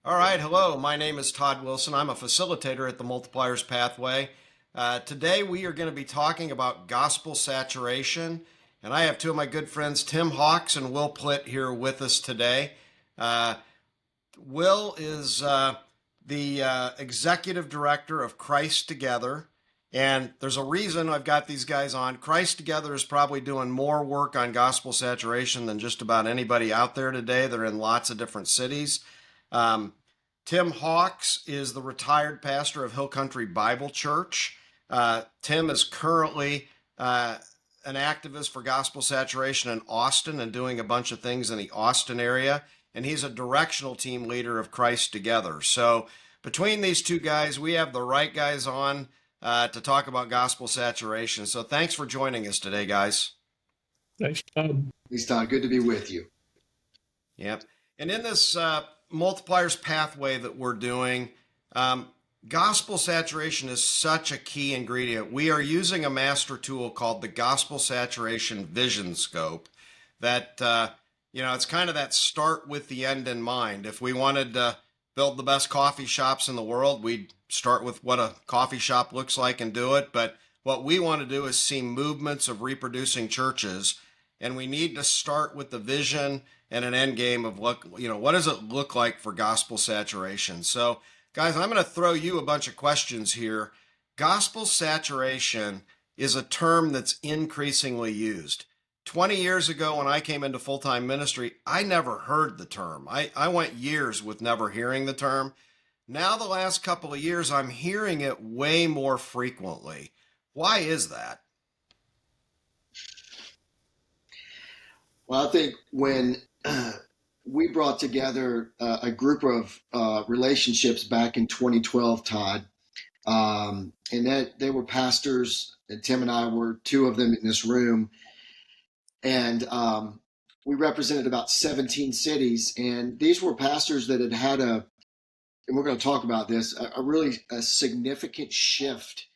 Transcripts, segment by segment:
All right, hello. My name is Todd Wilson. I'm a facilitator at the Multipliers Pathway. Today we are going to be talking about gospel saturation, and I have two of my good friends, Tim Hawks and Will Plitt, here with us today. Uh, Will is the executive director of Christ Together, and there's a reason I've got these guys on. Christ Together is probably doing more work on gospel saturation than just about anybody out there today. They're in lots of different cities. Um, Tim Hawks is the retired pastor of Hill Country Bible Church. Tim is currently an activist for gospel saturation in Austin and doing a bunch of things in the Austin area. And he's a directional team leader of Christ Together. So between these two guys, we have the right guys on to talk about gospel saturation. So thanks for joining us today, guys. Thanks, Todd. Thanks, Todd. Good to be with you. Yep. And in this multipliers pathway that we're doing, gospel saturation is such a key ingredient. We are using a master tool called the Gospel Saturation Vision Scope that, it's kind of that start with the end in mind. If we wanted to build the best coffee shops in the world, we'd start with what a coffee shop looks like and do it. But what we want to do is see movements of reproducing churches. And we need to start with the vision and an end game of what does it look like for gospel saturation? So, guys, I'm going to throw you a bunch of questions here. Gospel saturation is a term that's increasingly used. 20 years ago, when I came into full-time ministry, I never heard the term. I went years with never hearing the term. Now, the last couple of years, I'm hearing it way more frequently. Why is that? Well, I think when we brought together a group of relationships back in 2012, Todd, and that they were pastors, and Tim and I were two of them in this room, and we represented about 17 cities, and these were pastors that had and we're going to talk about this, a really significant shift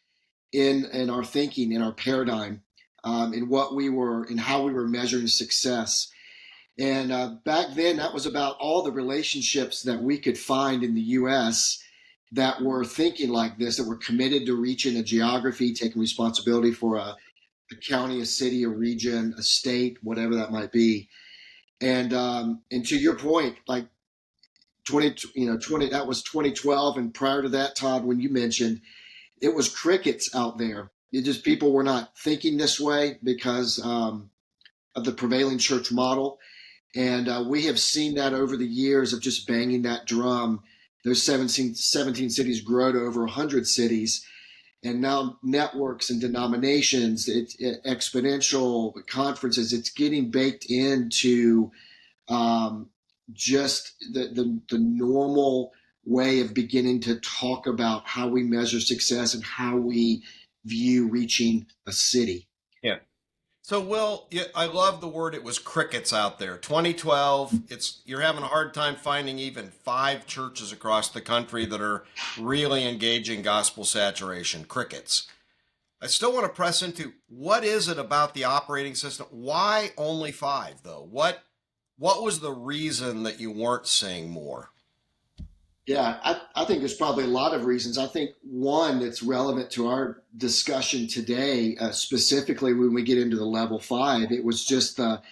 in our thinking, in our paradigm, in what we were, in how we were measuring success. And back then, that was about all the relationships that we could find in the U.S. that were thinking like this, that were committed to reaching a geography, taking responsibility for a county, a city, a region, a state, whatever that might be. And to your point, like 20, that was 2012, and prior to that, Todd, when you mentioned, it was crickets out there. It just people were not thinking this way because of the prevailing church model. And we have seen that over the years of just banging that drum. Those 17 cities grow to over 100 cities. And now networks and denominations, it's exponential conferences, it's getting baked into just the normal way of beginning to talk about how we measure success and how we view reaching a city. Yeah. So, Will, I love the word. It was crickets out there. 2012. You're having a hard time finding even 5 churches across the country that are really engaging gospel saturation. Crickets. I still want to press into what is it about the operating system? Why only 5 though? What was the reason that you weren't seeing more? Yeah, I think there's probably a lot of reasons. I think one that's relevant to our discussion today, specifically when we get into the level 5, it was just the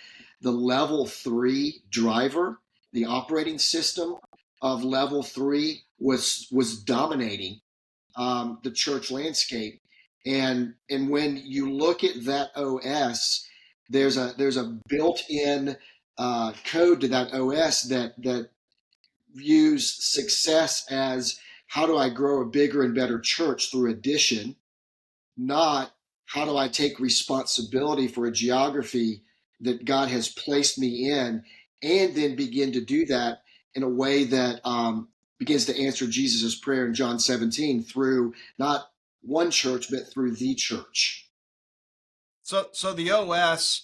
level 3 driver, the operating system of level 3 was dominating the church landscape. And when you look at that OS, there's a built-in code to that OS that views success as how do I grow a bigger and better church through addition, not how do I take responsibility for a geography that God has placed me in, and then begin to do that in a way that begins to answer Jesus' prayer in John 17 through not one church, but through the church. So the OS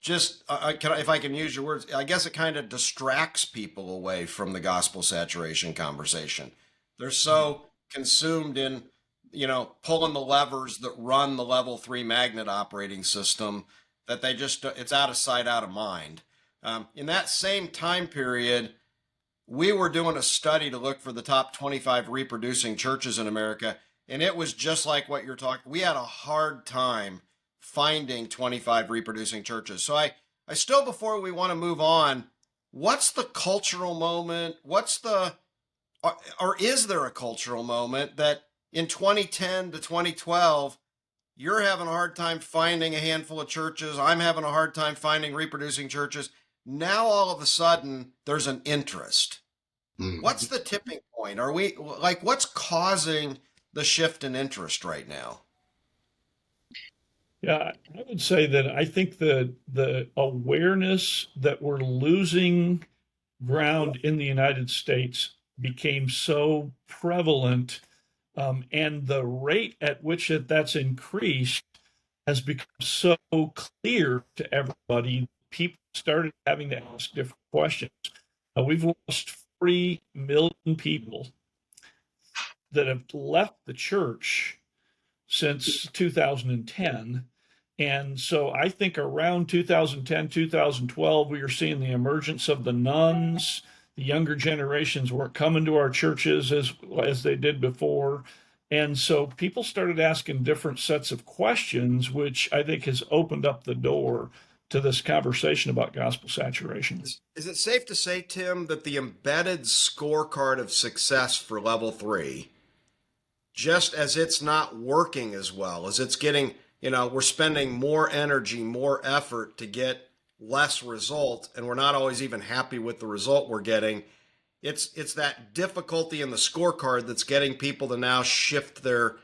just, if I can use your words, I guess it kind of distracts people away from the gospel saturation conversation. They're so consumed in, pulling the levers that run the level 3 magnet operating system that it's out of sight, out of mind. In that same time period, we were doing a study to look for the top 25 reproducing churches in America, and it was just like what you're talking. We had a hard time finding 25 reproducing churches. So I still, before we want to move on, what's the cultural moment? Or is there a cultural moment that in 2010 to 2012, you're having a hard time finding a handful of churches? I'm having a hard time finding reproducing churches. Now, all of a sudden, there's an interest. What's the tipping point? Are we like, what's causing the shift in interest right now? Yeah, I would say that I think the awareness that we're losing ground in the United States became so prevalent, and the rate at which that's increased has become so clear to everybody. People started having to ask different questions. We've lost 40 million people that have left the church since 2010. And so I think around 2010, 2012, we were seeing the emergence of the nuns. The younger generations weren't coming to our churches as they did before. And so people started asking different sets of questions, which I think has opened up the door to this conversation about gospel saturation. Is it safe to say, Tim, that the embedded scorecard of success for level 3, just as it's not working as well, as it's getting, we're spending more energy, more effort to get less result, and we're not always even happy with the result we're getting. It's that difficulty in the scorecard that's getting people to now shift their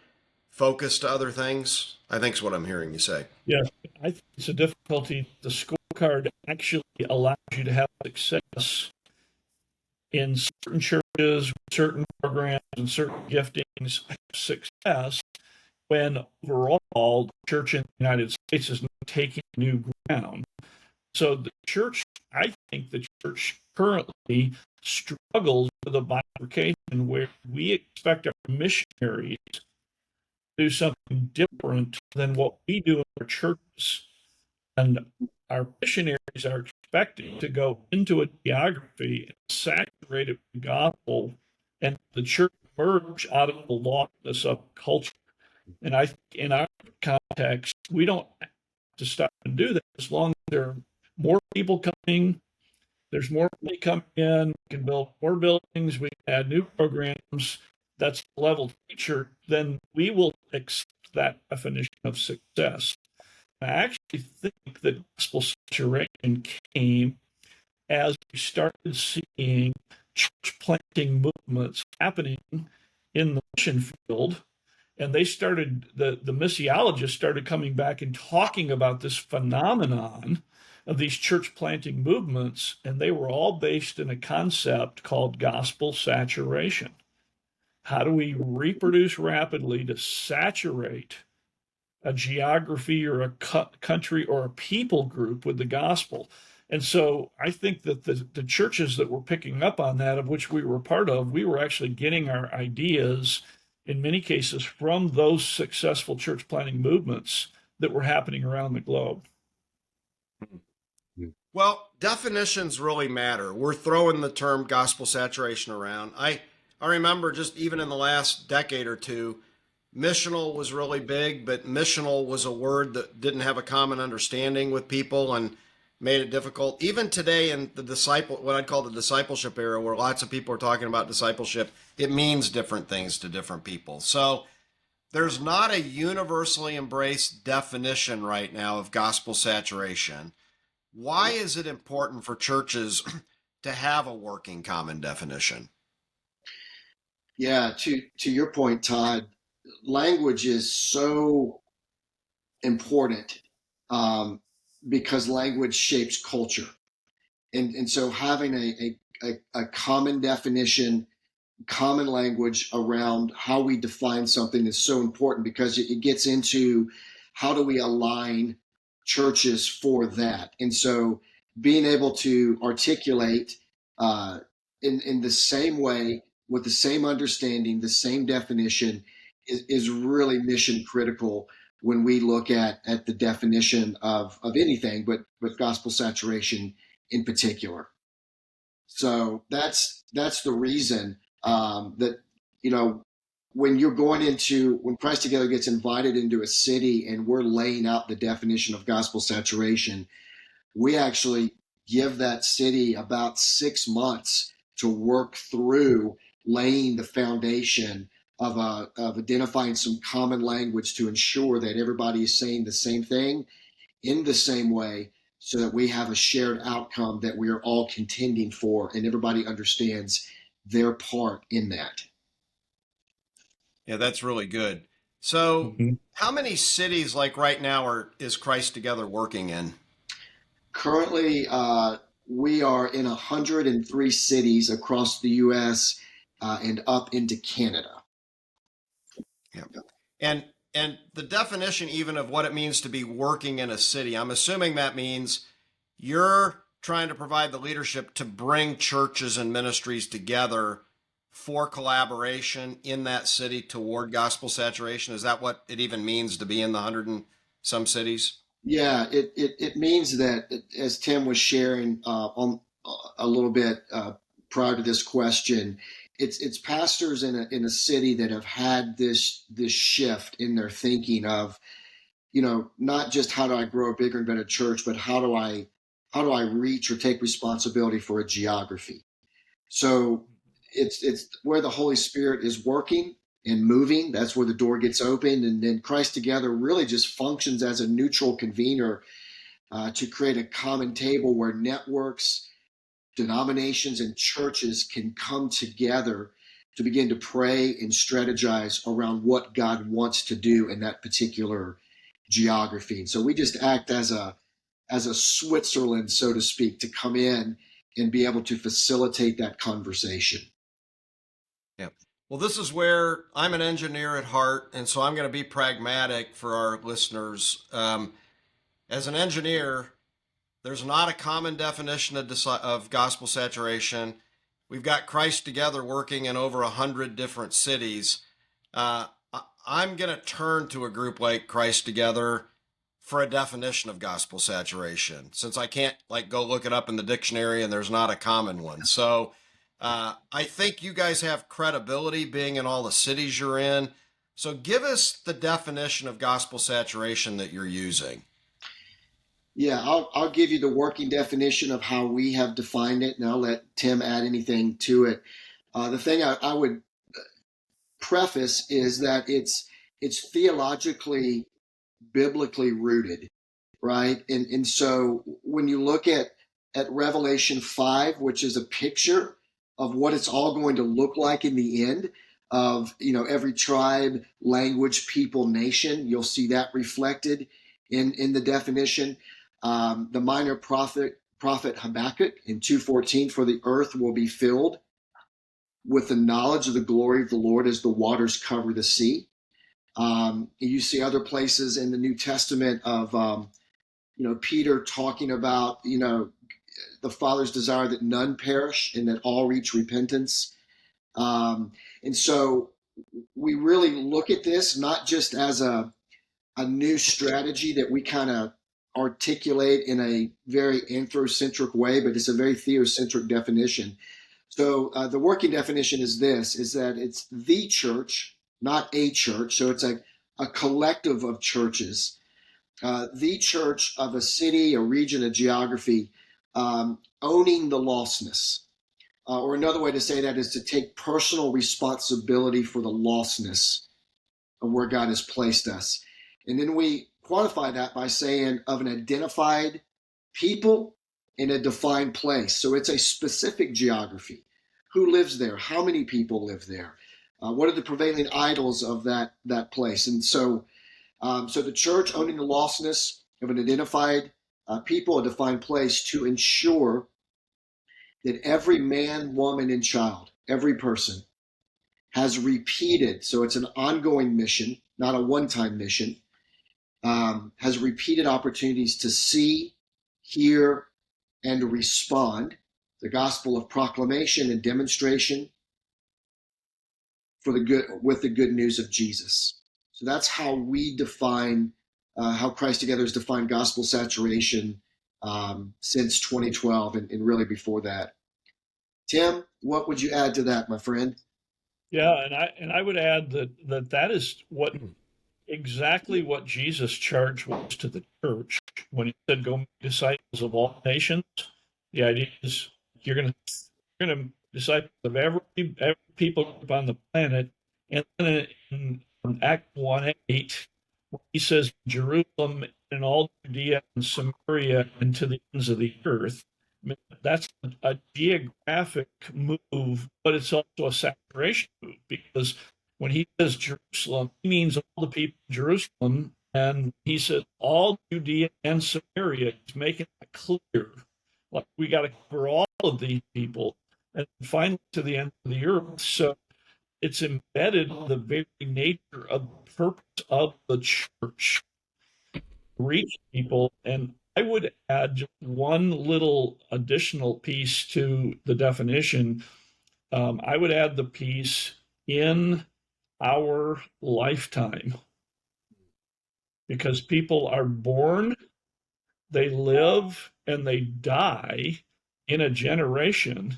focus to other things, I think is what I'm hearing you say. Yes, I think it's a difficulty. The scorecard actually allows you to have success in certain churches, certain programs, and certain giftings, success when overall the church in the United States is not taking new ground. So the church, I think the church currently struggles with a bifurcation where we expect our missionaries to do something different than what we do in our churches. And our missionaries are expected to go into a geography and saturate it with the gospel, and the church emerge out of the lostness of culture. And I think in our context, we don't have to stop and do that as long as there are more people coming, there's more money coming in, we can build more buildings, we can add new programs. That's level feature, then we will accept that definition of success. I actually think that gospel saturation came as we started seeing church planting movements happening in the mission field. And they started, the missiologists started coming back and talking about this phenomenon of these church planting movements. And they were all based in a concept called gospel saturation. How do we reproduce rapidly to saturate a geography or a country or a people group with the gospel? And so I think that the churches that were picking up on that, of which we were part of, we were actually getting our ideas in many cases from those successful church planting movements that were happening around the globe. Well, definitions really matter. We're throwing the term gospel saturation around. I remember just even in the last decade or two, missional was really big, but missional was a word that didn't have a common understanding with people and made it difficult. Even today in what I'd call the discipleship era, where lots of people are talking about discipleship, it means different things to different people. So there's not a universally embraced definition right now of gospel saturation. Why is it important for churches to have a working common definition? Yeah, to your point, Todd, language is so important, because language shapes culture. And so having a common definition, common language around how we define something is so important, because it gets into how do we align churches for that. And so being able to articulate in the same way, with the same understanding, the same definition is really mission critical when we look at the definition of anything, but gospel saturation in particular. So that's the reason that when Christ Together gets invited into a city and we're laying out the definition of gospel saturation, we actually give that city about 6 months to work through laying the foundation of identifying some common language to ensure that everybody is saying the same thing in the same way, so that we have a shared outcome that we are all contending for and everybody understands their part in that. Yeah, that's really good. So, Mm-hmm. how many cities, like right now, is Christ Together working in? Currently, we are in 103 cities across the U.S. And up into Canada. Yeah. And the definition even of what it means to be working in a city, I'm assuming that means you're trying to provide the leadership to bring churches and ministries together for collaboration in that city toward gospel saturation. Is that what it even means to be in the 100 and some cities? Yeah, it means that, as Tim was sharing on a little bit prior to this question, it's pastors in a city that have had this shift in their thinking of, not just how do I grow a bigger and better church, but how do I reach or take responsibility for a geography. So it's where the Holy Spirit is working and moving. That's where the door gets opened, and then Christ Together really just functions as a neutral convener to create a common table where networks, denominations, and churches can come together to begin to pray and strategize around what God wants to do in that particular geography. And so we just act as a Switzerland, so to speak, to come in and be able to facilitate that conversation. Yeah. Well, this is where I'm an engineer at heart, and so I'm going to be pragmatic for our listeners. As an engineer, there's not a common definition of gospel saturation. We've got Christ Together working in over 100 different cities. I'm going to turn to a group like Christ Together for a definition of gospel saturation, since I can't go look it up in the dictionary and there's not a common one. So I think you guys have credibility being in all the cities you're in. So give us the definition of gospel saturation that you're using. Yeah, I'll give you the working definition of how we have defined it, and I'll let Tim add anything to it. The thing I would preface is that it's theologically, biblically rooted, right? And so when you look at Revelation 5, which is a picture of what it's all going to look like in the end, of every tribe, language, people, nation, you'll see that reflected in the definition. The minor prophet Habakkuk in 2:14, for the earth will be filled with the knowledge of the glory of the Lord as the waters cover the sea. You see other places in the New Testament of Peter talking about the Father's desire that none perish and that all reach repentance. And so we really look at this not just as a new strategy that we kind of articulate in a very anthrocentric way, but it's a very theocentric definition. So the working definition is this, is that it's the church, not a church. So it's a collective of churches, the church of a city, a region, a geography, owning the lostness. Or another way to say that is to take personal responsibility for the lostness of where God has placed us. And then we quantify that by saying of an identified people in a defined place. So it's a specific geography. Who lives there? How many people live there? What are the prevailing idols of that place? And so the church owning the lostness of an identified people, a defined place, to ensure that every man, woman, and child, every person, has repeated, so it's an ongoing mission, not a one-time mission, has repeated opportunities to see, hear, and respond the gospel of proclamation and demonstration with the good news of Jesus. So that's how we define, how Christ Together has defined gospel saturation since 2012 and really before that. Tim, what would you add to that, my friend? Yeah, and I would add that is what exactly what Jesus' charge was to the church when he said, "Go make disciples of all nations." The idea is you're going to disciples of every people upon the planet, and then in Act 1:8, he says, "Jerusalem and all Judea and Samaria and to the ends of the earth." I mean, that's a geographic move, but it's also a saturation move because when he says Jerusalem, he means all the people in Jerusalem. And he says all Judea and Samaria. He's making it clear. Like we got to cover all of these people and finally to the end of the earth. So it's embedded in the very nature of the purpose of the church, reach people. And I would add just one little additional piece to the definition. I would add the piece in our lifetime because people are born, they live, and they die in a generation.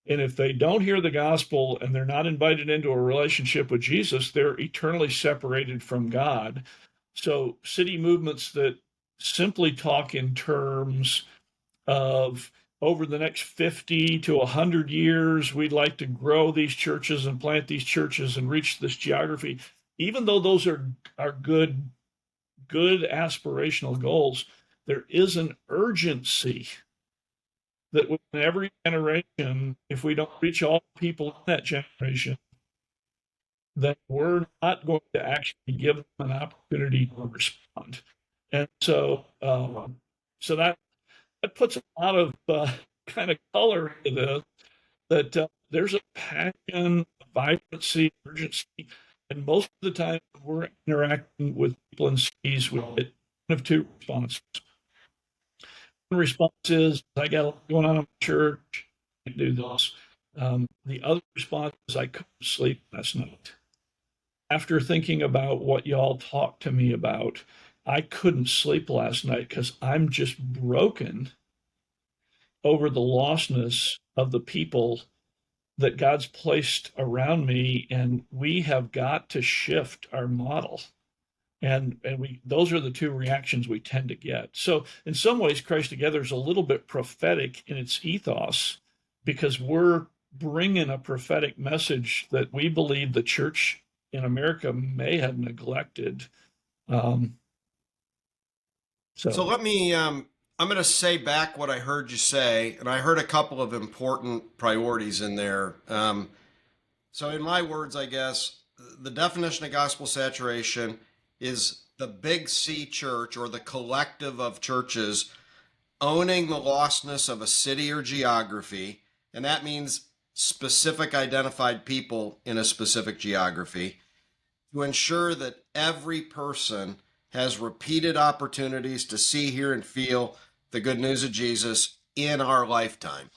And if they don't hear the gospel and they're not invited into a relationship with Jesus, they're eternally separated from God. So, city movements that simply talk in terms of over the next 50 to 100 years, we'd like to grow these churches and plant these churches and reach this geography. Even though those are good aspirational goals, there is an urgency that within every generation, if we don't reach all people in that generation, then we're not going to actually give them an opportunity to respond. And so that puts a lot of kind of color into this. That there's a passion, a vibrancy, urgency, and most of the time we're interacting with people in cities, we get one of two responses. One response is, "I got a lot going on in my church, I can't do this." The other response is, "I couldn't sleep last night. After thinking about what y'all talked to me about, I couldn't sleep last night because I'm just broken over the lostness of the people that God's placed around me, and we have got to shift our model." And we those are the two reactions we tend to get. So in some ways, Christ Together is a little bit prophetic in its ethos because we're bringing a prophetic message that we believe the church in America may have neglected. Um, So so let me, I'm going to say back what I heard you say, and I heard a couple of important priorities in there. So, in my words, I guess the definition of gospel saturation is the big C church or the collective of churches owning the lostness of a city or geography. And that means specific identified people in a specific geography to ensure that every person has repeated opportunities to see, hear, and feel the good news of Jesus in our lifetime.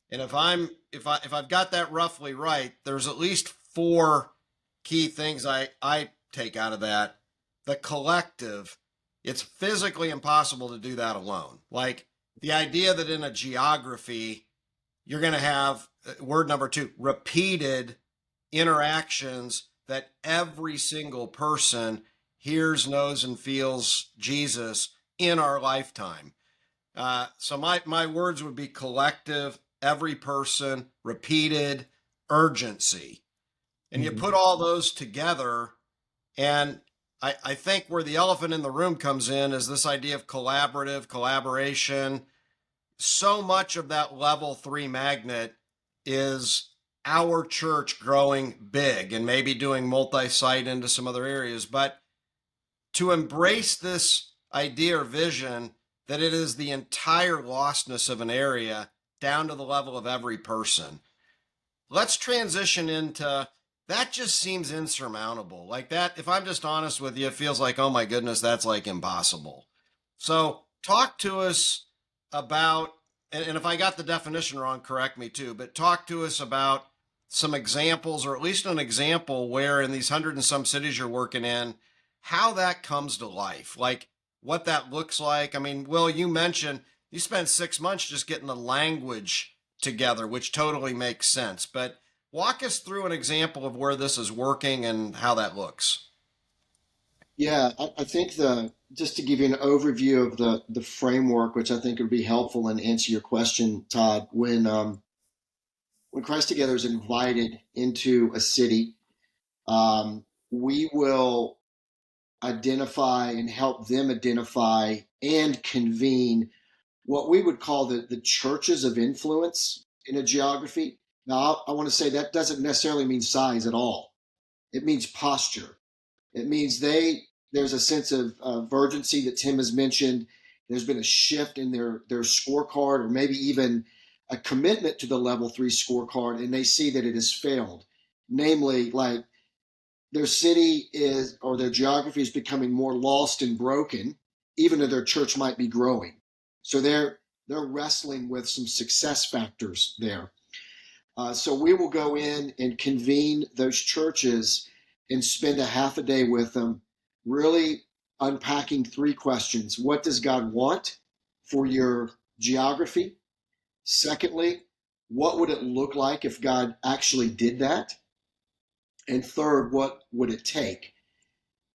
And if I've got that roughly right, there's at least four key things I take out of that. The collective, it's physically impossible to do that alone. Like the idea that in a geography, you're going to have word number two, repeated interactions that every single person hears, knows, and feels Jesus in our lifetime. So my words would be collective, every person, repeated, urgency. And you put all those together, and I think where the elephant in the room comes in is this idea of collaboration. So much of that level 3 magnet is our church growing big and maybe doing multi-site into some other areas. But to embrace this idea or vision that it is the entire lostness of an area down to the level of every person. Let's transition into that. Just seems insurmountable. Like that, if I'm just honest with you, it feels like, oh my goodness, that's like impossible. So talk to us about, and if I got the definition wrong, correct me too, but talk to us about some examples, or at least an example where in these 100 and some cities you're working in, how that comes to life, like what that looks like. I mean, Will, you mentioned you spent 6 months just getting the language together, which totally makes sense. But walk us through an example of where this is working and how that looks. Yeah, I think just to give you an overview of the framework, which I think would be helpful and answer your question, Todd, when Christ Together is invited into a city, we will identify and help them identify and convene what we would call the churches of influence in a geography. Now, I want to say that doesn't necessarily mean size at all. It means posture. It means there's a sense of urgency that Tim has mentioned. There's been a shift in their scorecard, or maybe even a commitment to the level 3 scorecard, and they see that it has failed. Namely, like their city is, or their geography is becoming more lost and broken, even though their church might be growing. So they're wrestling with some success factors there. So we will go in and convene those churches and spend a half a day with them, really unpacking 3 questions. What does God want for your geography? Secondly, what would it look like if God actually did that? And third, what would it take?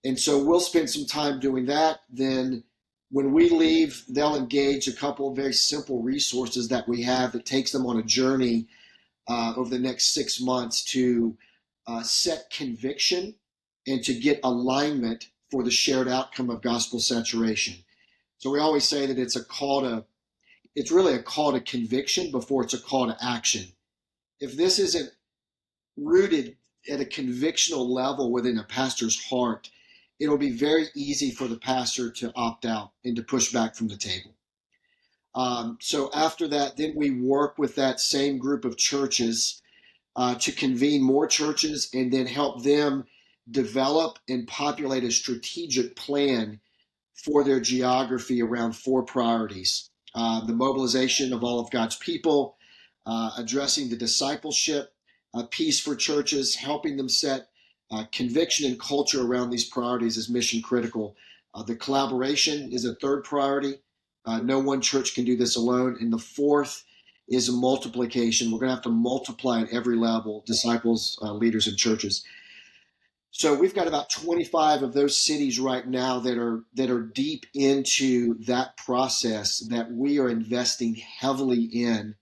And so we'll spend some time doing that. Then when we leave, they'll engage a couple of very simple resources that we have that takes them on a journey over the next 6 months to set conviction and to get alignment for the shared outcome of gospel saturation. So we always say that it's really a call to conviction before it's a call to action. If this isn't rooted at a convictional level within a pastor's heart, it'll be very easy for the pastor to opt out and to push back from the table. So after that, then we work with that same group of churches to convene more churches and then help them develop and populate a strategic plan for their geography around 4 priorities. The mobilization of all of God's people, addressing the discipleship piece for churches, helping them set conviction and culture around these priorities is mission critical. The collaboration is a 3rd priority. No one church can do this alone. And the 4th is multiplication. We're going to have to multiply at every level, disciples, leaders, and churches. So we've got about 25 of those cities right now that are deep into that process that we are investing heavily in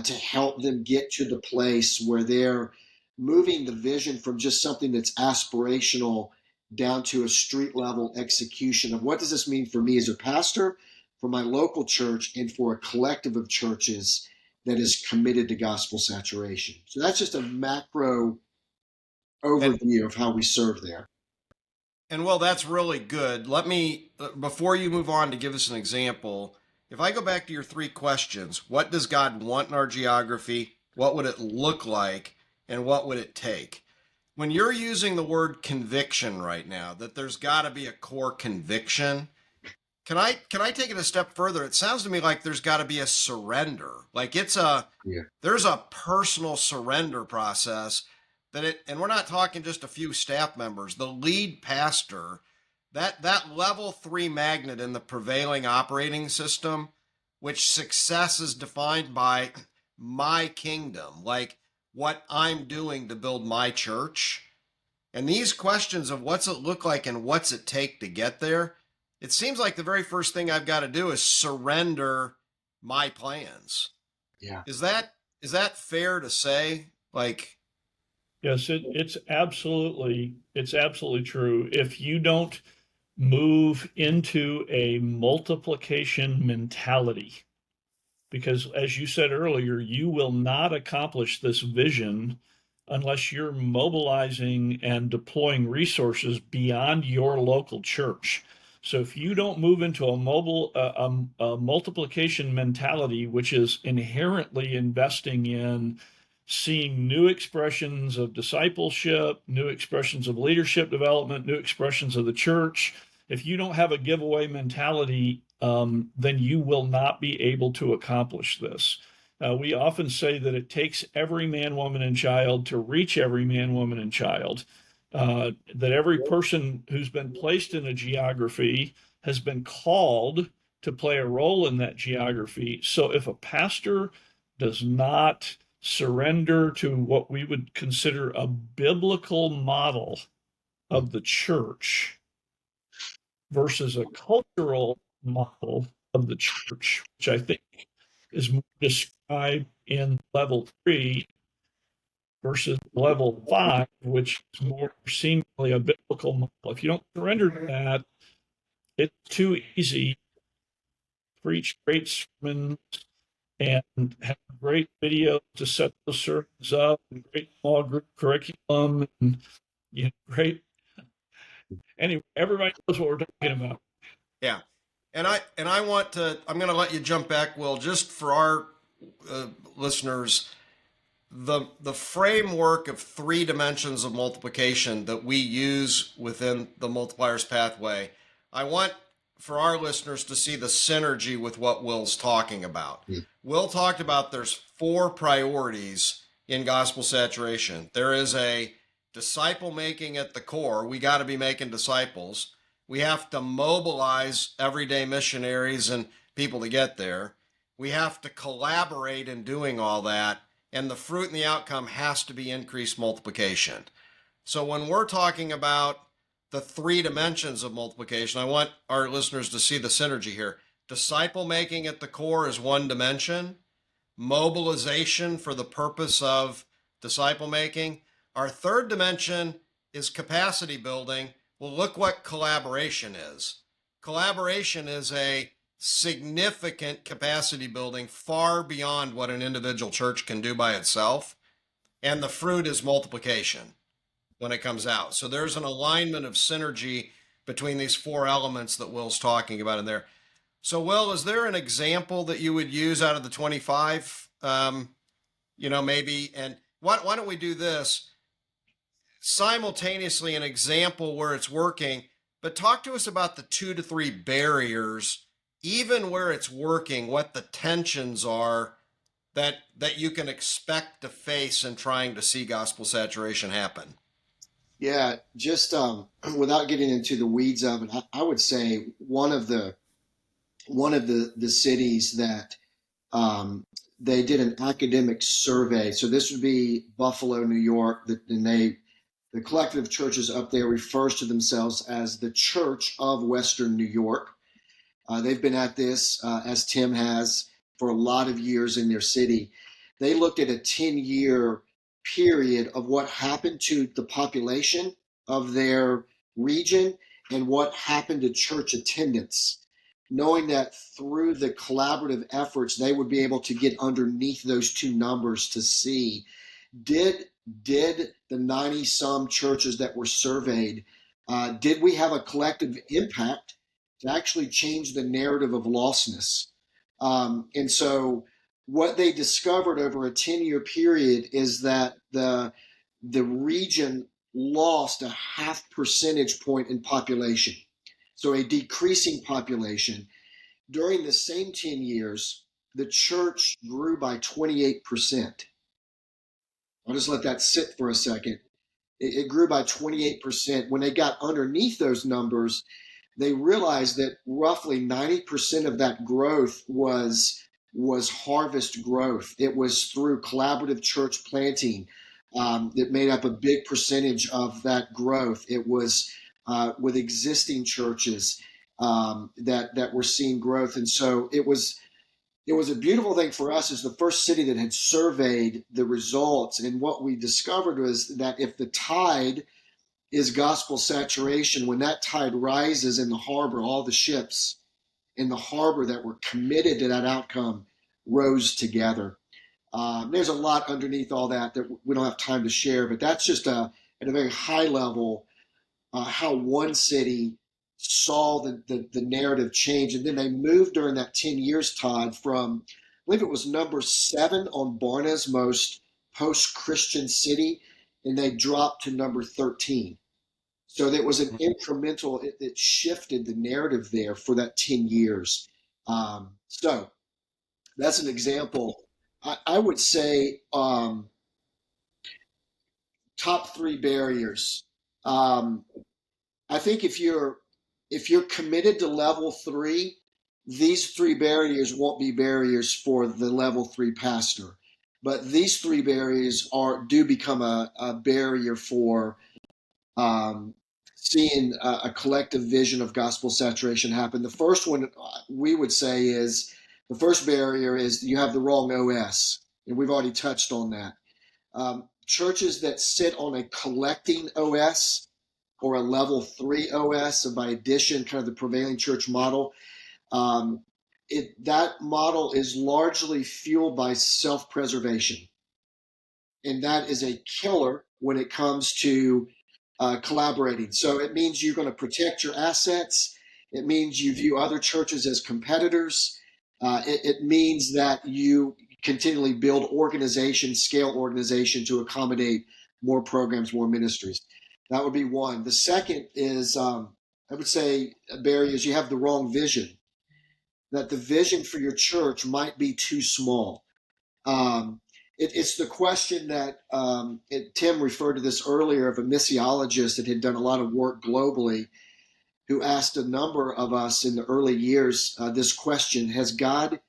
to help them get to the place where they're moving the vision from just something that's aspirational down to a street level execution of what does this mean for me as a pastor, for my local church, and for a collective of churches that is committed to gospel saturation. So that's just a macro overview of how we serve there. And well, that's really good. Let me, before you move on to give us an example, if I go back to your 3 questions, what does God want in our geography? What would it look like? And what would it take? When you're using the word conviction right now, that there's got to be a core conviction, can I take it a step further? It sounds to me like there's got to be a surrender. Like there's a personal surrender process and we're not talking just a few staff members. The lead pastor, that level 3 magnet in the prevailing operating system, which success is defined by my kingdom, like what I'm doing to build my church. And these questions of what's it look like and what's it take to get there, it seems like the very first thing I've got to do is surrender my plans. Yeah. Is that fair to say? Like, Yes, it's absolutely true. If you don't move into a multiplication mentality, because as you said earlier, you will not accomplish this vision unless you're mobilizing and deploying resources beyond your local church. So if you don't move into a multiplication mentality, which is inherently investing in seeing new expressions of discipleship, new expressions of leadership development, new expressions of the church, if you don't have a giveaway mentality, then you will not be able to accomplish this. We often say that it takes every man, woman, and child to reach every man, woman, and child. That every person who's been placed in a geography has been called to play a role in that geography. So if a pastor does not surrender to what we would consider a biblical model of the church versus a cultural model of the church, which I think is more described in level 3 versus level 5, which is more seemingly a biblical model. If you don't surrender to that, it's too easy to preach great sermons and have great videos to set the sermons up and great small group curriculum and great. Anyway, everybody knows what we're talking about. Yeah. And I want to, I'm going to let you jump back, Will, just for our listeners. The framework of 3 dimensions of multiplication that we use within the Multipliers Pathway, I want for our listeners to see the synergy with what Will's talking about. Will talked about there's 4 priorities in gospel saturation. There is a disciple making at the core. We got to be making disciples. We have to mobilize everyday missionaries and people to get there. We have to collaborate in doing all that. And the fruit and the outcome has to be increased multiplication. So when we're talking about the 3 dimensions of multiplication, I want our listeners to see the synergy here. Disciple making at the core is 1 dimension. Mobilization for the purpose of disciple making. Our 3rd dimension is capacity building. Well, look what collaboration is. Collaboration is a significant capacity building far beyond what an individual church can do by itself. And the fruit is multiplication when it comes out. So there's an alignment of synergy between these 4 elements that Will's talking about in there. So, Will, is there an example that you would use out of the 25? Maybe, and why don't we do this? Simultaneously, an example where it's working, but talk to us about the 2 to 3 barriers, even where it's working, what the tensions are that you can expect to face in trying to see gospel saturation happen. Yeah, just without getting into the weeds of it, I would say one of the cities that they did an academic survey. So this would be Buffalo, New York, and the collective of churches up there refers to themselves as the Church of Western New York. They've been at this, as Tim has, for a lot of years in their city. They looked at a 10-year period of what happened to the population of their region and what happened to church attendance, knowing that through the collaborative efforts, they would be able to get underneath those 2 numbers to see, did the 90-some churches that were surveyed, did we have a collective impact to actually change the narrative of lostness? And so what they discovered over a 10-year period is that the region lost a 0.5 percentage point in population. So a decreasing population. During the same 10 years, the church grew by 28%. I'll just let that sit for a second. It grew by 28%. When they got underneath those numbers, they realized that roughly 90% of that growth was harvest growth. It was through collaborative church planting that made up a big percentage of that growth. It was with existing churches that were seeing growth. And so it was a beautiful thing for us as the first city that had surveyed the results. And what we discovered was that if the tide is gospel saturation, when that tide rises in the harbor, all the ships in the harbor that were committed to that outcome rose together. There's a lot underneath all that we don't have time to share, but that's just at a very high level how one city saw the narrative change. And then they moved during that 10 years, Todd, from, I believe it was number 7 on Barna's most post-Christian city, and they dropped to number 13. So there was an incremental, it shifted the narrative there for that 10 years. So that's an example. I would say top 3 barriers. I think if you're committed to level 3, these three barriers won't be barriers for the level 3 pastor, but these three barriers do become a barrier for seeing a collective vision of gospel saturation happen. The first one we would say is the first barrier is you have the wrong OS, and we've already touched on that. Churches that sit on a collecting OS or a level 3 OS, and by addition, kind of the prevailing church model, that model is largely fueled by self-preservation. And that is a killer when it comes to collaborating. So it means you're going to protect your assets. It means you view other churches as competitors. It means that you continually build scale organization to accommodate more programs, more ministries. That would be one. The second is, I would say, a barrier is you have the wrong vision, that the vision for your church might be too small. It's the question that Tim referred to this earlier, of a missiologist that had done a lot of work globally, who asked a number of us in the early years this question: has God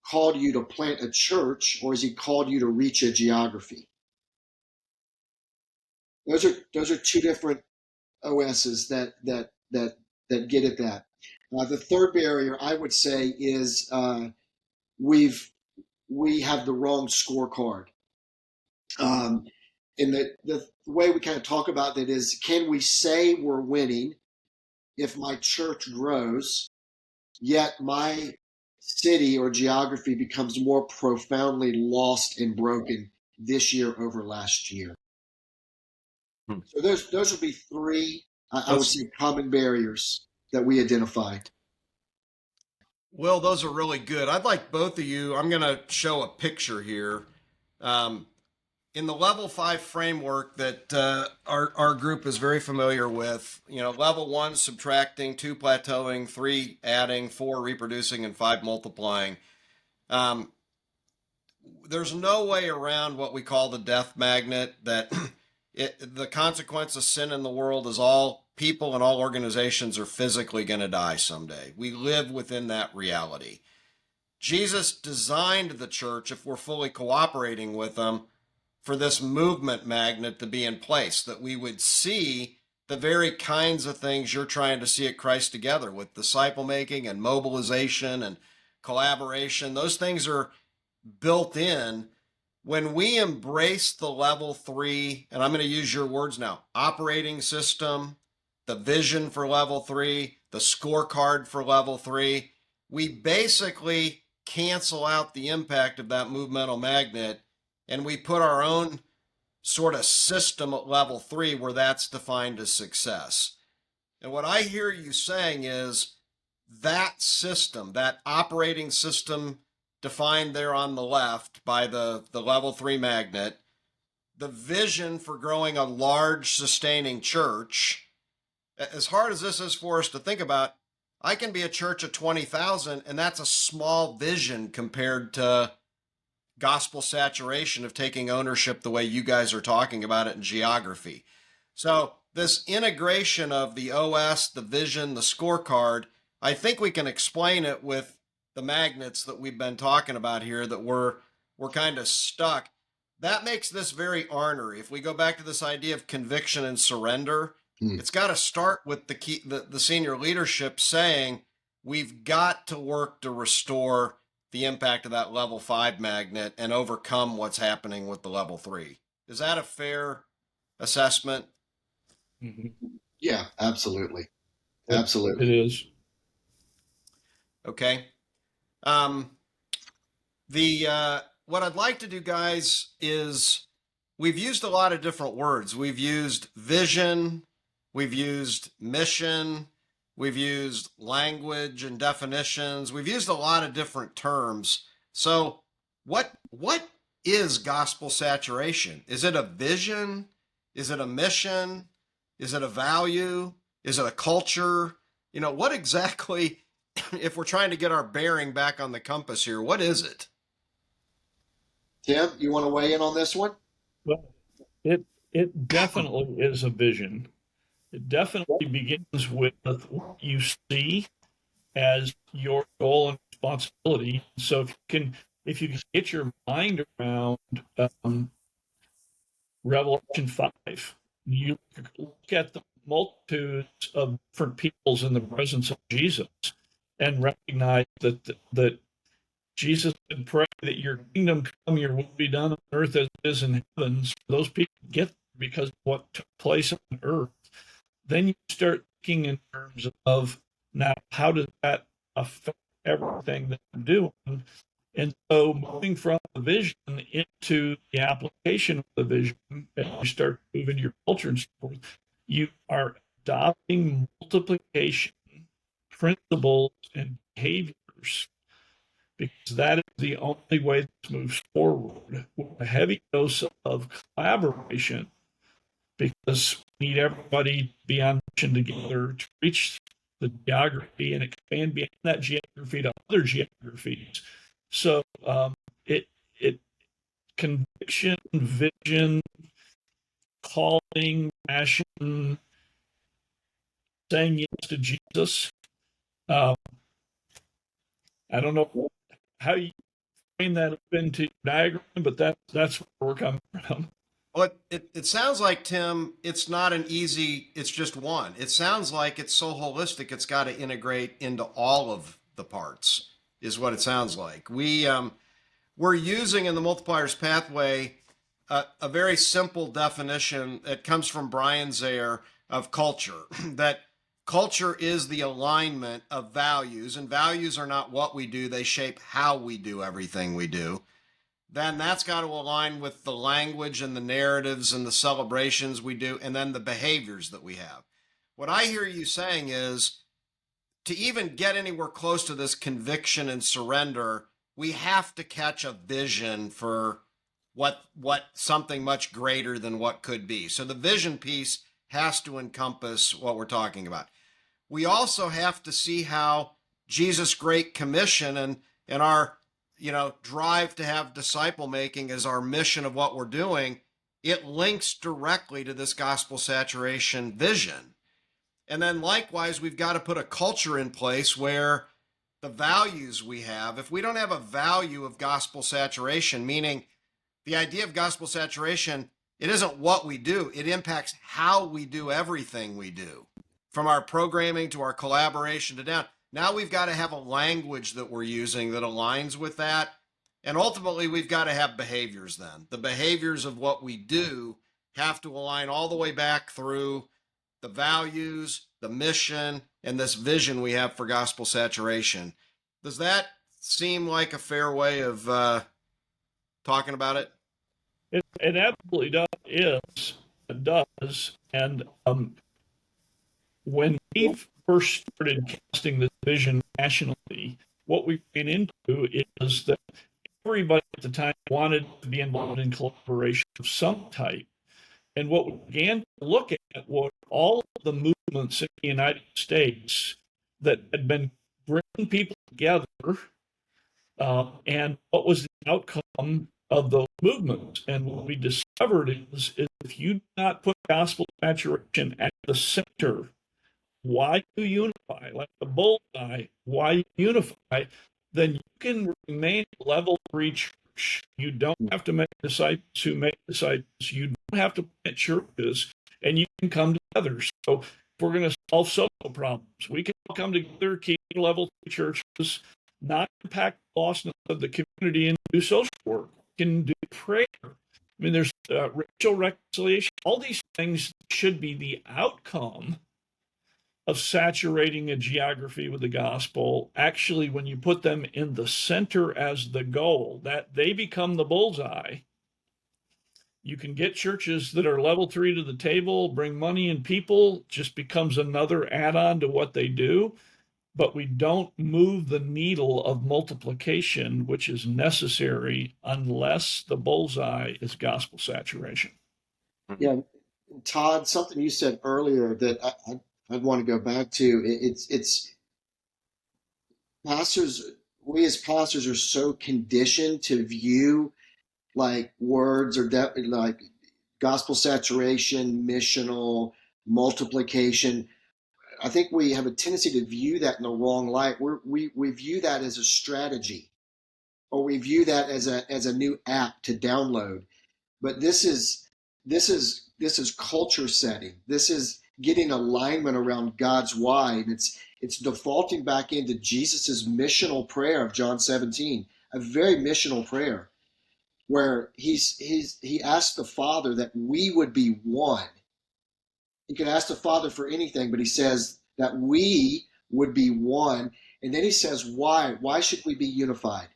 called you to plant a church, or has he called you to reach a geography? Those are two different OSs that get at that. The third barrier, I would say, is we have the wrong scorecard. And the way we kind of talk about that is, can we say we're winning if my church grows, yet my city or geography becomes more profoundly lost and broken this year over last year? So those would be three, I would say, common barriers that we identify. Will, those are really good. I'd like both of you, I'm going to show a picture here. In the level 5 framework that our group is very familiar with, level 1, subtracting, 2, plateauing, 3, adding, 4, reproducing, and 5, multiplying. There's no way around what we call the death magnet, that the consequence of sin in the world is all people and all organizations are physically going to die someday. We live within that reality. Jesus designed the church, if we're fully cooperating with him, for this movement magnet to be in place, that we would see the very kinds of things you're trying to see at Christ Together, with disciple making and mobilization and collaboration. Those things are built in. When we embrace the level 3, and I'm going to use your words now, operating system, the vision for level 3, the scorecard for level 3, we basically cancel out the impact of that movemental magnet, and we put our own sort of system at level 3 where that's defined as success. And what I hear you saying is that system, that operating system defined there on the left by the level 3 magnet, the vision for growing a large sustaining church, as hard as this is for us to think about, I can be a church of 20,000, and that's a small vision compared to gospel saturation of taking ownership the way you guys are talking about it in geography. So this integration of the OS, the vision, the scorecard, I think we can explain it with the magnets that we've been talking about here, that we're kind of stuck. That makes this very ornery. If we go back to this idea of conviction and surrender, it's got to start with the senior leadership saying, we've got to work to restore the impact of that level 5 magnet and overcome what's happening with the level 3. Is that a fair assessment? Mm-hmm. Yeah, absolutely. Absolutely. It is. Okay. What I'd like to do, guys, is we've used a lot of different words. We've used vision, we've used mission, we've used language and definitions. We've used a lot of different terms. So what is gospel saturation? Is it a vision? Is it a mission? Is it a value? Is it a culture? What exactly, if we're trying to get our bearing back on the compass here, what is it? Tim, you want to weigh in on this one? Well, it definitely is a vision. It definitely begins with what you see as your goal and responsibility. So if you can get your mind around Revelation 5, you look at the multitudes of different peoples in the presence of Jesus and recognize that Jesus said, pray that your kingdom come, your will be done on earth as it is in heaven. So those people get there because of what took place on earth. Then you start thinking in terms of, now, how does that affect everything that I'm doing? And so moving from the vision into the application of the vision, as you start moving your culture and so forth, you are adopting multiplication principles and behaviors, because that is the only way this moves forward, with a heavy dose of collaboration, because we need everybody to be on mission together to reach the geography and expand beyond that geography to other geographies. So it conviction, vision, calling, passion, saying yes to Jesus. I don't know how you frame that up into your diagram, but that's where we're coming from. Well, it sounds like, Tim, it's not an easy, it's just one. It sounds like it's so holistic, it's got to integrate into all of the parts, is what it sounds like. We're using in the Multipliers Pathway a very simple definition that comes from Brian Zare of culture, that culture is the alignment of values, and values are not what we do, they shape how we do everything we do. Then that's got to align with the language and the narratives and the celebrations we do, and then the behaviors that we have. What I hear you saying is, to even get anywhere close to this conviction and surrender, we have to catch a vision for what something much greater than what could be. So the vision piece has to encompass what we're talking about. We also have to see how Jesus' Great Commission and our drive to have disciple making as our mission of what we're doing, it links directly to this gospel saturation vision. And then likewise, we've got to put a culture in place where the values we have, if we don't have a value of gospel saturation, meaning the idea of gospel saturation, it isn't what we do, it impacts how we do everything we do, from our programming to our collaboration to down. Now we've got to have a language that we're using that aligns with that. And ultimately, we've got to have behaviors then. The behaviors of what we do have to align all the way back through the values, the mission, and this vision we have for gospel saturation. Does that seem like a fair way of talking about it? It absolutely does. It does. And when we first started casting this vision nationally, what we ran into is that everybody at the time wanted to be involved in collaboration of some type. And what we began to look at were all of the movements in the United States that had been bringing people together, and what was the outcome of those movements. And what we discovered is if you do not put gospel saturation at the center, why you unify, like the bullseye, why you unify, then you can remain level 3 church. You don't have to make disciples who make disciples. You don't have to plant churches, and you can come together. So if we're going to solve social problems, we can all come together, keep level 3 churches, not impact the lostness of the community, and do social work. We can do prayer. I mean, there's racial reconciliation. All these things should be the outcome of saturating a geography with the gospel. Actually, when you put them in the center as the goal, that they become the bullseye, you can get churches that are level 3 to the table, bring money and people, just becomes another add-on to what they do. But we don't move the needle of multiplication, which is necessary, unless the bullseye is gospel saturation. Yeah, Todd, something you said earlier that I'd want to go back to. It's pastors. We as pastors are so conditioned to view like words or like gospel saturation, missional, multiplication. I think we have a tendency to view that in the wrong light. We view that as a strategy, or we view that as a new app to download. But this is culture setting. This is getting alignment around God's why, and it's defaulting back into Jesus's missional prayer of John 17, a very missional prayer, where he asked the Father that we would be one. He could ask the Father for anything, but he says that we would be one. And then he says, why? Why should we be unified?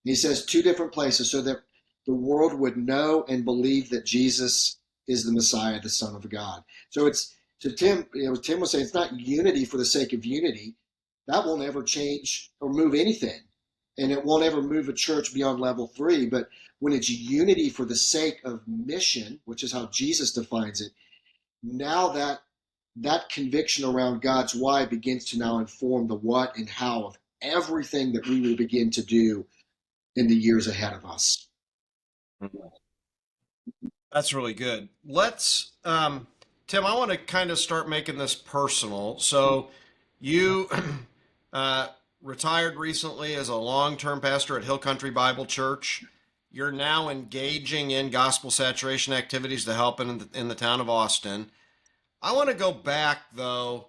And he says two different places, so that the world would know and believe that Jesus is the Messiah, the Son of God. So it's to Tim, Tim was saying, it's not unity for the sake of unity. That won't ever change or move anything. And it won't ever move a church beyond level 3. But when it's unity for the sake of mission, which is how Jesus defines it, now that conviction around God's why begins to now inform the what and how of everything that we will begin to do in the years ahead of us. That's really good. Let's, Tim, I want to kind of start making this personal. So you retired recently as a long-term pastor at Hill Country Bible Church. You're now engaging in gospel saturation activities to help in the town of Austin. I want to go back, though.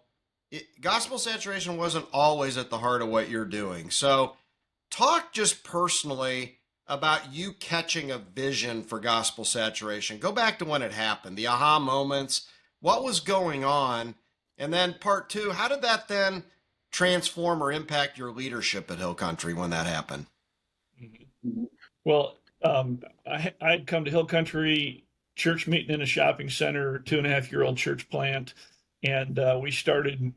Gospel saturation wasn't always at the heart of what you're doing. So talk just personally about you catching a vision for gospel saturation. Go back to when it happened, the aha moments, what was going on, and then part 2, how did that then transform or impact your leadership at Hill Country when that happened? Well, I'd come to Hill Country church meeting in a shopping center, 2.5-year-old church plant, and we started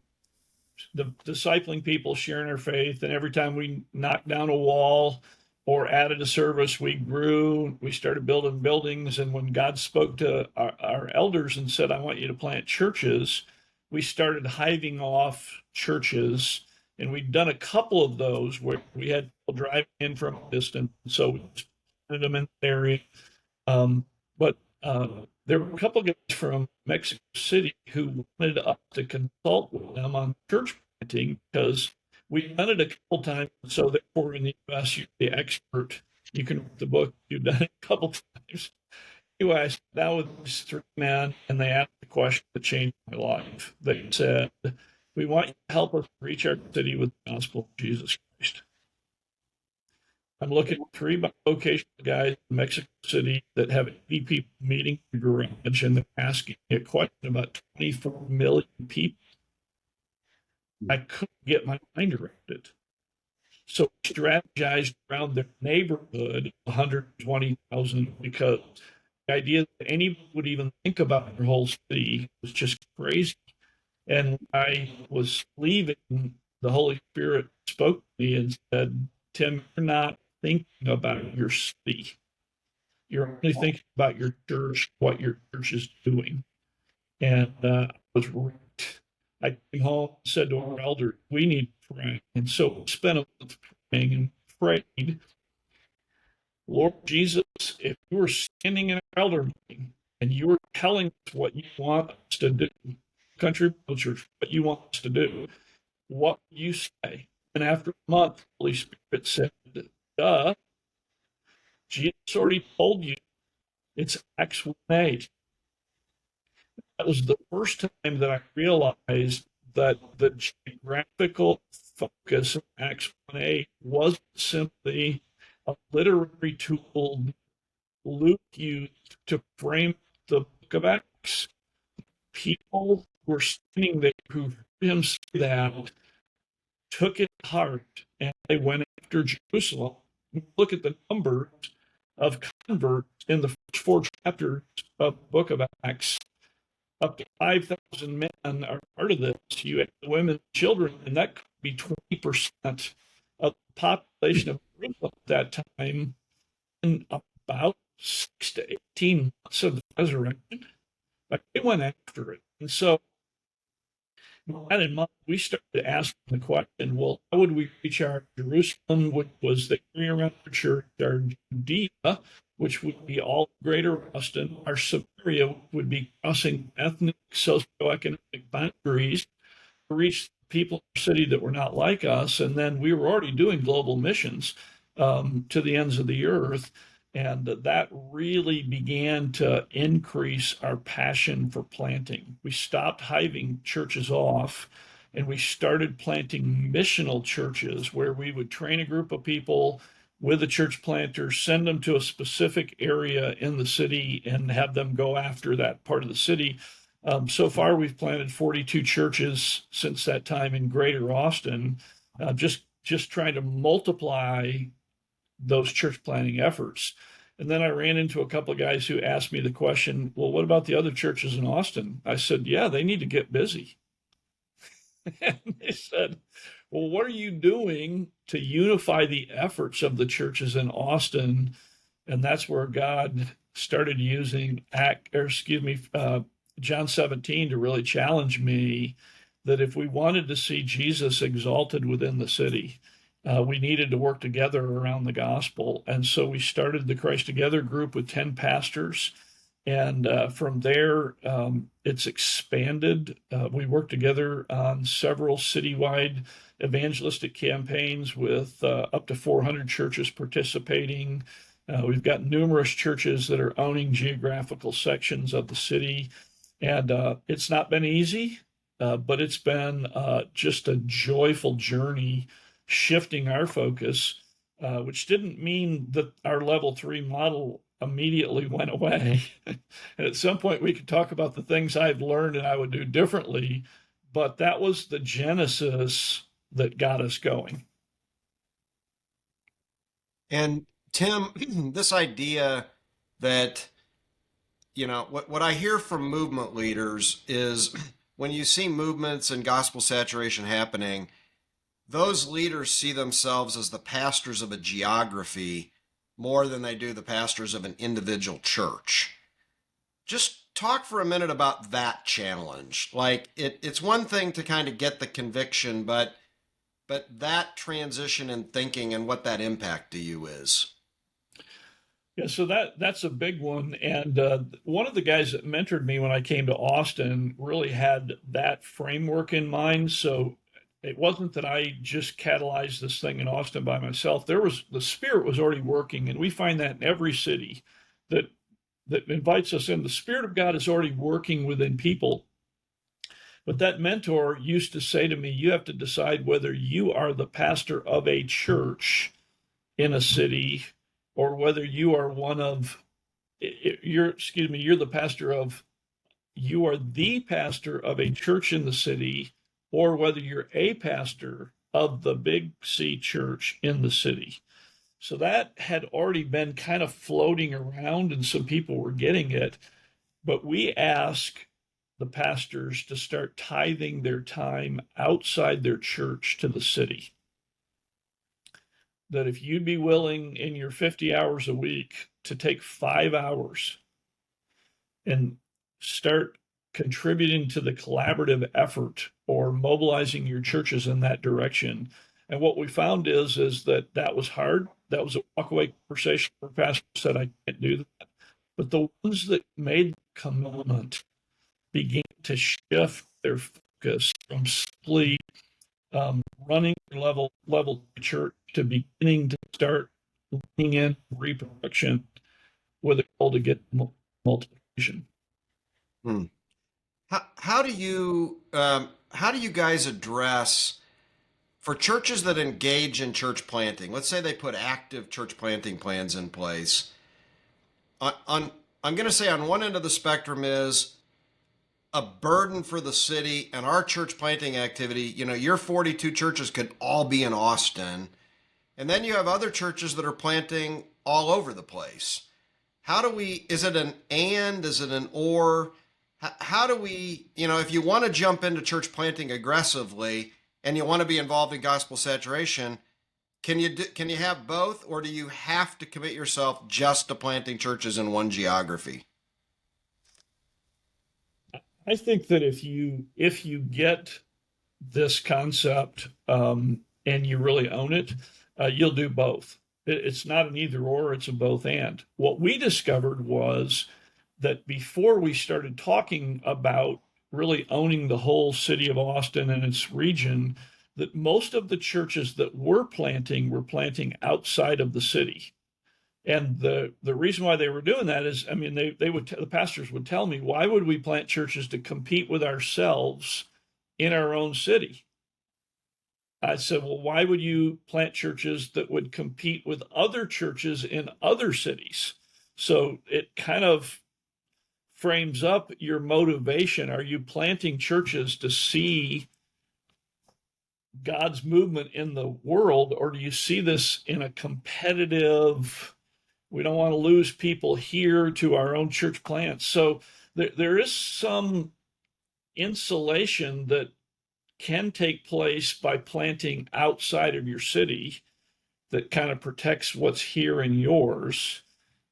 discipling people, sharing our faith. And every time we knocked down a wall or added a service, we grew. We started building buildings. And when God spoke to our elders and said, I want you to plant churches, we started hiving off churches. And we'd done a couple of those where we had people driving in from a distance. So we planted them in the area. But there were a couple of guys from Mexico City who wanted us to consult with them on church planting because we've done it a couple times. So therefore, in the U.S., you're the expert. You can read the book. You've done it a couple times. Anyway, I sat down with these 3 men, and they asked the question that changed my life. They said, we want you to help us reach our city with the gospel of Jesus Christ. I'm looking at 3 vocational guys in Mexico City that have 80 people meeting in the garage, and they're asking me a question about 24 million people. I couldn't get my mind around it. So we strategized around their neighborhood, 120,000, because the idea that anybody would even think about their whole city was just crazy. And I was leaving, the Holy Spirit spoke to me and said, Tim, you're not thinking about your city. You're only thinking about your church, what your church is doing. And I was right. I came home and said to our elder, we need to pray. And so we spent a month praying and prayed, Lord Jesus, if you were standing in an elder meeting and you were telling us what you want us to do, Country Bible Church, what you want us to do, what would you say? And after a month, the Holy Spirit said, duh, Jesus already told you. It's Acts 1:8. That was the first time that I realized that the geographical focus of Acts 1:8 wasn't simply a literary tool Luke used to frame the book of Acts. People were standing there who heard him say that, took it to heart, and they went after Jerusalem. Look at the numbers of converts in the first 4 chapters of the book of Acts. Up to 5,000 men are part of this. You have the women and children, and that could be 20% of the population of Jerusalem at that time in about 6 to 18 months of the resurrection. But they went after it. And so, with that in mind, we started asking the question, well, how would we reach our Jerusalem, which was the area around the church, our Judea, which would be all greater Austin, our Samaria would be crossing ethnic, socioeconomic boundaries, to reach people in the city that were not like us. And then we were already doing global missions to the ends of the earth. And that really began to increase our passion for planting. We stopped hiving churches off and we started planting missional churches where we would train a group of people with a church planter, send them to a specific area in the city, and have them go after that part of the city. So far, we've planted 42 churches since that time in Greater Austin, just trying to multiply those church planting efforts. And then I ran into a couple of guys who asked me the question, well, what about the other churches in Austin? I said, yeah, they need to get busy. And they said, well, what are you doing to unify the efforts of the churches in Austin? And that's where God started using John 17 to really challenge me that if we wanted to see Jesus exalted within the city, we needed to work together around the gospel. And so we started the Christ Together group with 10 pastors. And from there, it's expanded. We work together on several citywide evangelistic campaigns with up to 400 churches participating. We've got numerous churches that are owning geographical sections of the city. And it's not been easy, but it's been just a joyful journey shifting our focus, which didn't mean that our level 3 model immediately went away. And at some point we could talk about the things I've learned and I would do differently, but that was the genesis that got us going. And Tim, this idea that, what I hear from movement leaders is when you see movements and gospel saturation happening, those leaders see themselves as the pastors of a geography more than they do the pastors of an individual church. Just talk for a minute about that challenge. Like it's one thing to kind of get the conviction, but that transition in thinking and what that impact to you is. Yeah, so that's a big one. And one of the guys that mentored me when I came to Austin really had that framework in mind. So it wasn't that I just catalyzed this thing in Austin by myself. The Spirit was already working, and we find that in every city that invites us in. The Spirit of God is already working within people. But that mentor used to say to me, you have to decide whether you are the pastor of a church in a city or whether you are you're the pastor of, you are the pastor of a church in the city, or whether you're a pastor of the big C church in the city. So that had already been kind of floating around and some people were getting it. But we ask the pastors to start tithing their time outside their church to the city. That if you'd be willing in your 50 hours a week to take 5 hours and start contributing to the collaborative effort or mobilizing your churches in that direction. And what we found is that was hard. That was a walkaway conversation where pastor said, I can't do that. But the ones that made the commitment began to shift their focus from simply running level church to beginning to start leaning in reproduction with a goal to get multiplication. Hmm. How do you guys address for churches that engage in church planting? Let's say they put active church planting plans in place. I'm going to say on one end of the spectrum is a burden for the city and our church planting activity. Your 42 churches could all be in Austin, and then you have other churches that are planting all over the place. Is it an and, is it an or? How do we, if you want to jump into church planting aggressively and you want to be involved in gospel saturation, can you have both, or do you have to commit yourself just to planting churches in one geography? I think that if you get this concept and you really own it, you'll do both. It's not an either or, it's a both and. What we discovered was that before we started talking about really owning the whole city of Austin and its region, that most of the churches that were planting outside of the city. And the reason why they were doing that is, I mean, the pastors would tell me, why would we plant churches to compete with ourselves in our own city? I said, well, why would you plant churches that would compete with other churches in other cities? So it kind of frames up your motivation. Are you planting churches to see God's movement in the world, or do you see this in a competitive, we don't want to lose people here to our own church plants? So there is some insulation that can take place by planting outside of your city that kind of protects what's here in yours.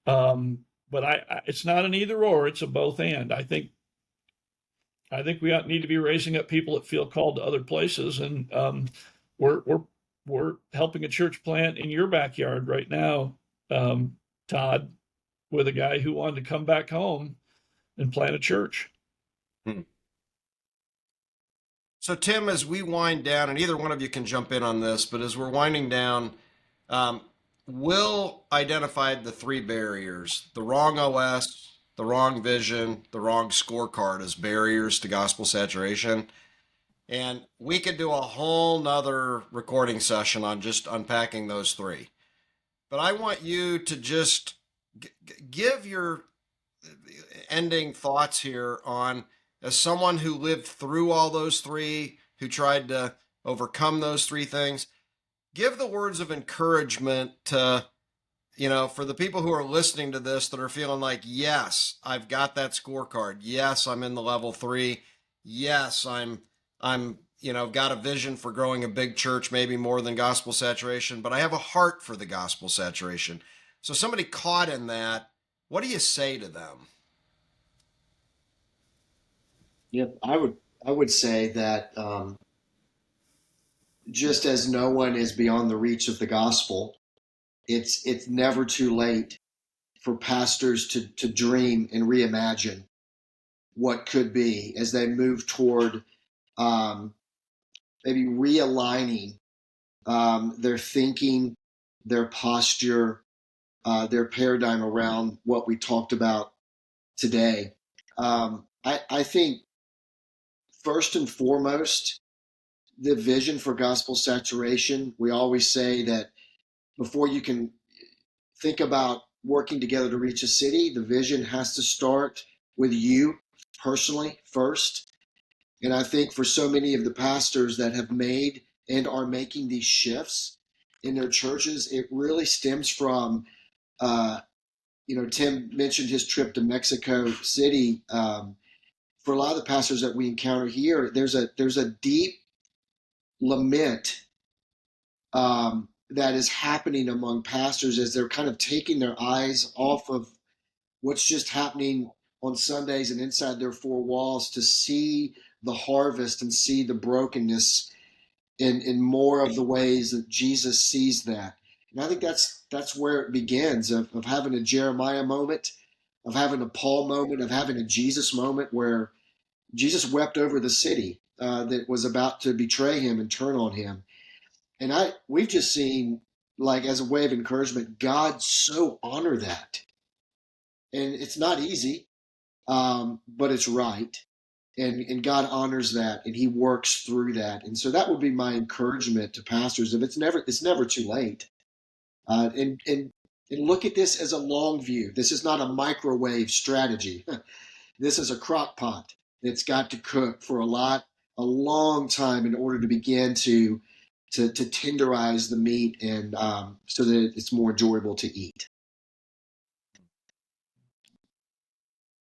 But it's not an either or; it's a both and. I think we need to be raising up people that feel called to other places, and we're helping a church plant in your backyard right now, Todd, with a guy who wanted to come back home and plant a church. So, Tim, as we wind down, and either one of you can jump in on this, but as we're winding down, Will identified the three barriers: the wrong OS, the wrong vision, the wrong scorecard as barriers to gospel saturation. And we could do a whole nother recording session on just unpacking those three. But I want you to just give your ending thoughts here on, as someone who lived through all those three, who tried to overcome those three things, give the words of encouragement to, for the people who are listening to this that are feeling like, yes, I've got that scorecard. Yes, I'm in the level 3. Yes, I'm got a vision for growing a big church, maybe more than gospel saturation, but I have a heart for the gospel saturation. So somebody caught in that, what do you say to them? Yep, I would say that just as no one is beyond the reach of the gospel, it's never too late for pastors to dream and reimagine what could be as they move toward maybe realigning their thinking, their posture, their paradigm around what we talked about today. I think first and foremost, the vision for gospel saturation. We always say that before you can think about working together to reach a city, the vision has to start with you personally first. And I think for so many of the pastors that have made and are making these shifts in their churches, it really stems from, Tim mentioned his trip to Mexico City. For a lot of the pastors that we encounter here, there's a deep lament that is happening among pastors as they're kind of taking their eyes off of what's just happening on Sundays and inside their four walls to see the harvest and see the brokenness in more of the ways that Jesus sees that. And I think that's where it begins, of having a Jeremiah moment, of having a Paul moment, of having a Jesus moment where Jesus wept over the city that was about to betray him and turn on him. And we've just seen, like, as a way of encouragement, God so honor that. And it's not easy, but it's right. And God honors that, and he works through that. And so that would be my encouragement to pastors, if it's never too late. And look at this as a long view. This is not a microwave strategy. This is a crock pot that's got to cook for a long time in order to begin to tenderize the meat, and so that it's more enjoyable to eat.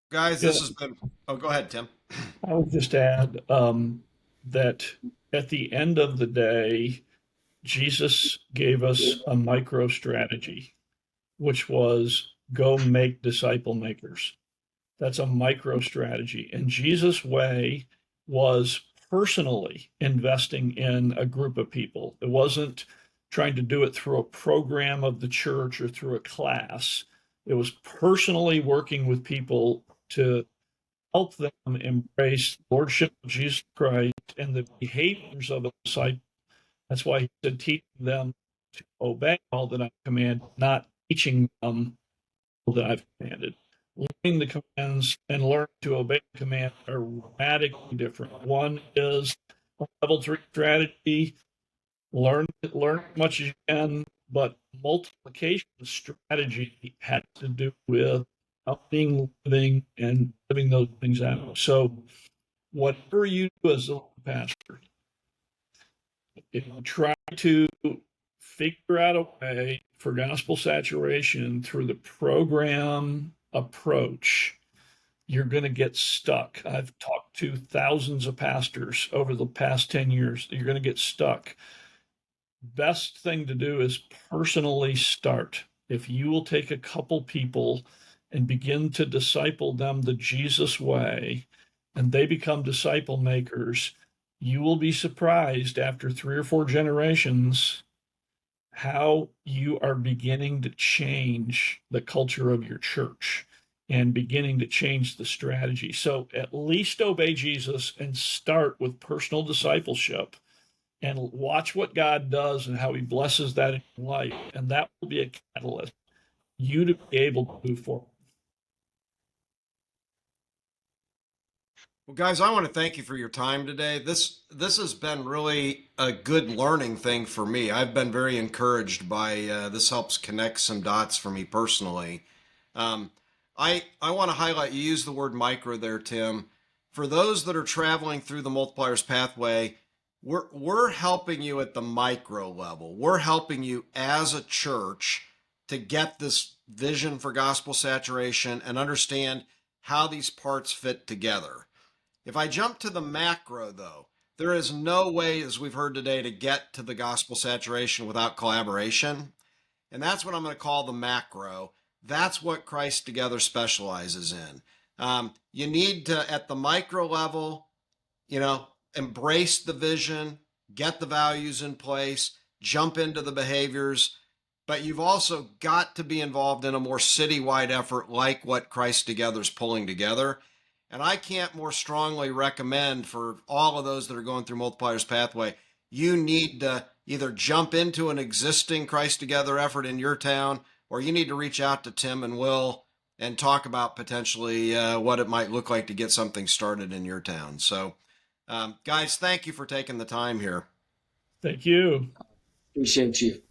Guys, this has been, oh, go ahead, Tim. I would just add that at the end of the day, Jesus gave us a micro strategy, which was go make disciple makers. That's a micro strategy. And Jesus' way was personally investing in a group of people. It wasn't trying to do it through a program of the church or through a class. It was personally working with people to help them embrace the Lordship of Jesus Christ and the behaviors of a disciple. That's why he said, teaching them to obey all that I've commanded, not teaching them all that I've commanded. Learning the commands and learning to obey the command are radically different. One is a level 3 strategy, learn as much as you can, but multiplication strategy has to do with being living and living those things out. So whatever you do as a pastor, if you try to figure out a way for gospel saturation through the program approach, you're going to get stuck. I've talked to thousands of pastors over the past 10 years. You're going to get stuck. Best thing to do is personally start. If you will take a couple people and begin to disciple them the Jesus way, and they become disciple makers, you will be surprised after 3 or 4 generations how you are beginning to change the culture of your church and beginning to change the strategy. So at least obey Jesus and start with personal discipleship and watch what God does and how he blesses that in your life. And that will be a catalyst for you to be able to move forward. Well, guys, I want to thank you for your time today. This has been really a good learning thing for me. I've been very encouraged by this. Helps connect some dots for me personally. I want to highlight, you used the word micro there, Tim. For those that are traveling through the Multipliers Pathway, we're helping you at the micro level. We're helping you as a church to get this vision for gospel saturation and understand how these parts fit together. If I jump to the macro, though, there is no way, as we've heard today, to get to the gospel saturation without collaboration. And that's what I'm going to call the macro. That's what Christ Together specializes in. You need to, at the micro level, embrace the vision, get the values in place, jump into the behaviors, but you've also got to be involved in a more citywide effort like what Christ Together is pulling together. And I can't more strongly recommend for all of those that are going through Multipliers Pathway, you need to either jump into an existing Christ Together effort in your town, or you need to reach out to Tim and Will and talk about potentially what it might look like to get something started in your town. So, guys, thank you for taking the time here. Thank you. Appreciate you.